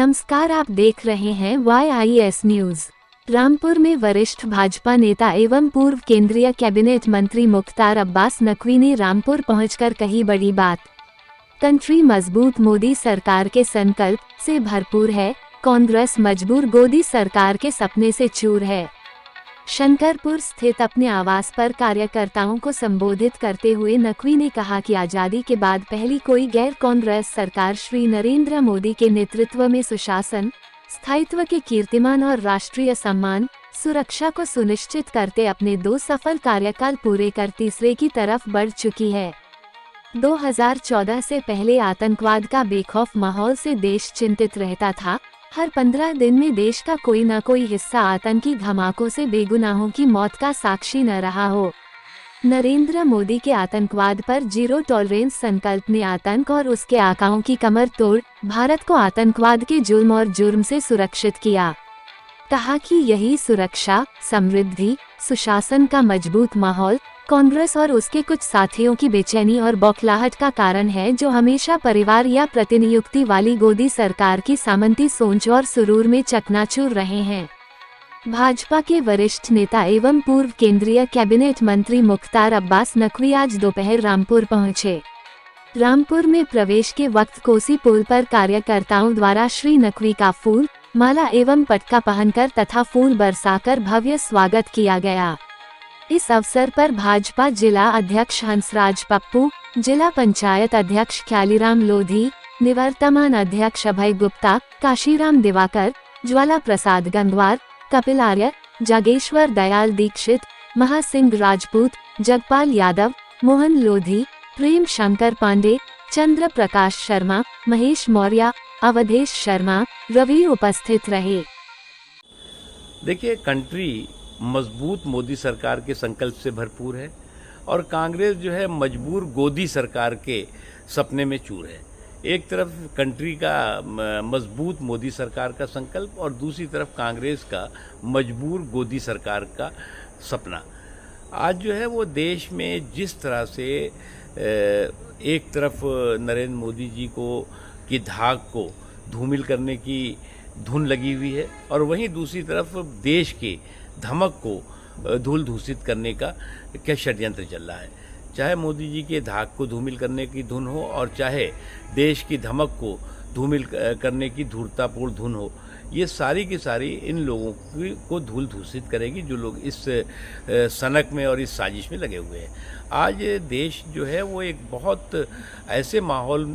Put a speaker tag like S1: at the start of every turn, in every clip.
S1: नमस्कार, आप देख रहे हैं YIS न्यूज। रामपुर में वरिष्ठ भाजपा नेता एवं पूर्व केंद्रीय कैबिनेट मंत्री मुख्तार अब्बास नकवी ने रामपुर पहुंचकर कही बड़ी बात। कंट्री मजबूत मोदी सरकार के संकल्प से भरपूर है, कांग्रेस मजबूर गोदी सरकार के सपने से चूर है। शंकरपुर स्थित अपने आवास पर कार्यकर्ताओं को संबोधित करते हुए नकवी ने कहा कि आजादी के बाद पहली कोई गैर कांग्रेस सरकार श्री नरेंद्र मोदी के नेतृत्व में सुशासन, स्थायित्व के कीर्तिमान और राष्ट्रीय सम्मान, सुरक्षा को सुनिश्चित करते अपने 2 सफल कार्यकाल पूरे कर तीसरे की तरफ बढ़ चुकी है। 2014 से पहले आतंकवाद का बेखौफ माहौल से देश चिंतित रहता था। हर 15 दिन में देश का कोई न कोई हिस्सा आतंकी धमाकों से बेगुनाहों की मौत का साक्षी न रहा हो। नरेंद्र मोदी के आतंकवाद पर जीरो टॉलरेंस संकल्प ने आतंक और उसके आकाओं की कमर तोड़ भारत को आतंकवाद के जुर्म और जुर्म से सुरक्षित किया। कहा कि यही सुरक्षा, समृद्धि, सुशासन का मजबूत माहौल कांग्रेस और उसके कुछ साथियों की बेचैनी और बौखलाहट का कारण है, जो हमेशा परिवार या प्रतिनियुक्ति वाली गोदी सरकार की सामंती सोच और सुरूर में चकनाचूर रहे हैं। भाजपा के वरिष्ठ नेता एवं पूर्व केंद्रीय कैबिनेट मंत्री मुख्तार अब्बास नकवी आज दोपहर रामपुर पहुंचे। रामपुर में प्रवेश के वक्त कोसी पुल पर कार्यकर्ताओं द्वारा श्री नकवी का फूल, माला एवं पटका पहनकर तथा फूल बरसाकर भव्य स्वागत किया गया। इस अवसर पर भाजपा जिला अध्यक्ष हंसराज पप्पू, जिला पंचायत अध्यक्ष ख्यालीराम लोधी, निवर्तमान अध्यक्ष अभय गुप्ता, काशीराम दिवाकर, ज्वाला प्रसाद गंगवार, कपिल आर्य, जागेश्वर दयाल दीक्षित, महासिंह राजपूत, जगपाल यादव, मोहन लोधी, प्रेम शंकर पांडे, चंद्र प्रकाश शर्मा, महेश मौर्य, अवधेश शर्मा, रवि उपस्थित रहे।
S2: देखिए, कंट्री मजबूत मोदी सरकार के संकल्प से भरपूर है और कांग्रेस जो है मजबूर गोदी सरकार के सपने में चूर है। एक तरफ कंट्री का मजबूत मोदी सरकार का संकल्प और दूसरी तरफ कांग्रेस का मजबूर गोदी सरकार का सपना। आज जो है वो देश में जिस तरह से एक तरफ नरेंद्र मोदी जी की धाक को धूमिल करने की धुन लगी हुई है और वहीं दूसरी तरफ देश के धमक को धूल धूसित करने का क्या षड्यंत्र चल रहा है। चाहे मोदी जी के धाक को धूमिल करने की धुन हो और चाहे देश की धमक को धूमिल करने की धूर्तापूर्ण धुन हो, ये सारी की सारी इन लोगों को धूल धूसित करेगी जो लोग इस सनक में और इस साजिश में लगे हुए हैं। आज देश जो है वो एक बहुत ऐसे माहौल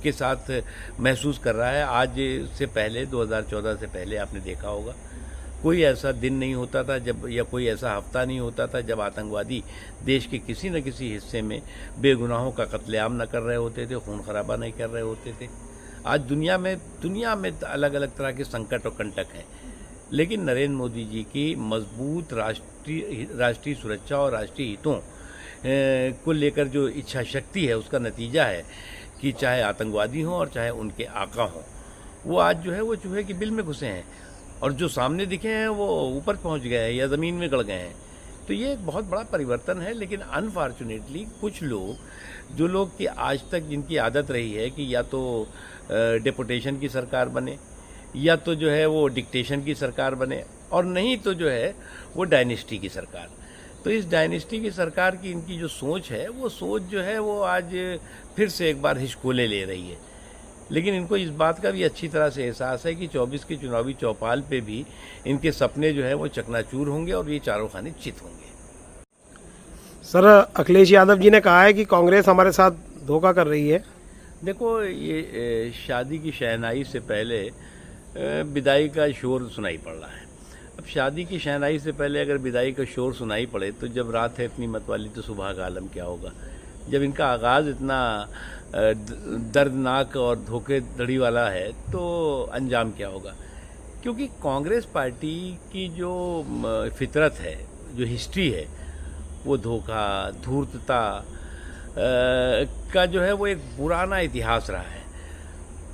S2: के साथ महसूस कर रहा है। आज से पहले 2014 से पहले आपने देखा होगा कोई ऐसा दिन नहीं होता था जब, या कोई ऐसा हफ्ता नहीं होता था जब आतंकवादी देश के किसी न किसी हिस्से में बेगुनाहों का कत्लेआम न कर रहे होते थे, खून खराबा नहीं कर रहे होते थे। आज दुनिया में अलग अलग तरह के संकट और कंटक हैं, लेकिन नरेंद्र मोदी जी की मजबूत राष्ट्रीय सुरक्षा और राष्ट्रीय हितों को लेकर जो इच्छा शक्ति है, उसका नतीजा है कि चाहे आतंकवादी हों और चाहे उनके आका हों, वो आज जो है वो चूहे की बिल में घुसे हैं और जो सामने दिखे हैं वो ऊपर पहुंच गए हैं या ज़मीन में गड़ गए हैं। तो ये एक बहुत बड़ा परिवर्तन है। लेकिन अनफॉर्चुनेटली कुछ लोग, जो लोग कि आज तक जिनकी आदत रही है कि या तो डेपुटेशन की सरकार बने या तो जो है वो डिक्टेशन की सरकार बने और नहीं तो जो है वो डायनेस्टी की सरकार। तो इस डायनेस्टी की सरकार की इनकी जो सोच है, वो सोच जो है वो आज फिर से एक बार हिचकोले ले रही है। लेकिन इनको इस बात का भी अच्छी तरह से एहसास है कि 24 के चुनावी चौपाल पे भी इनके सपने जो है वो चकनाचूर होंगे और ये चारों खाने चित होंगे।
S3: सर, अखिलेश यादव जी ने कहा है कि कांग्रेस हमारे साथ धोखा कर रही है।
S2: देखो, ये शादी की शहनाई से पहले विदाई का शोर सुनाई पड़ रहा है। अब शादी की शहनाई से पहले अगर विदाई का शोर सुनाई पड़े तो जब रात है इतनी मत वाली तो सुबह का आलम क्या होगा। जब इनका आगाज़ इतना दर्दनाक और धोखेधड़ी वाला है तो अंजाम क्या होगा। क्योंकि कांग्रेस पार्टी की जो फितरत है, जो हिस्ट्री है, वो धोखा, धूर्तता का जो है वो एक पुराना इतिहास रहा है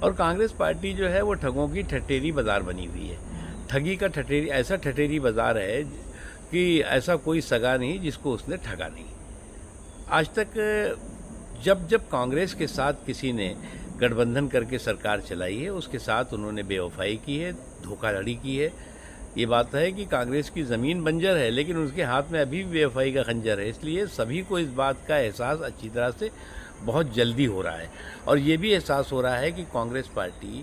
S2: और कांग्रेस पार्टी जो है वो ठगों की ठठेरी बाज़ार बनी हुई है। ठगी का ठठेरी, ऐसा ठठेरी बाज़ार है कि ऐसा कोई सगा नहीं जिसको उसने ठगा नहीं। आज तक जब कांग्रेस के साथ किसी ने गठबंधन करके सरकार चलाई है, उसके साथ उन्होंने बेवफाई की है, धोखाधड़ी की है। ये बात है कि कांग्रेस की ज़मीन बंजर है, लेकिन उसके हाथ में अभी भी बेवफाई का खंजर है। इसलिए सभी को इस बात का एहसास अच्छी तरह से बहुत जल्दी हो रहा है और ये भी एहसास हो रहा है कि कांग्रेस पार्टी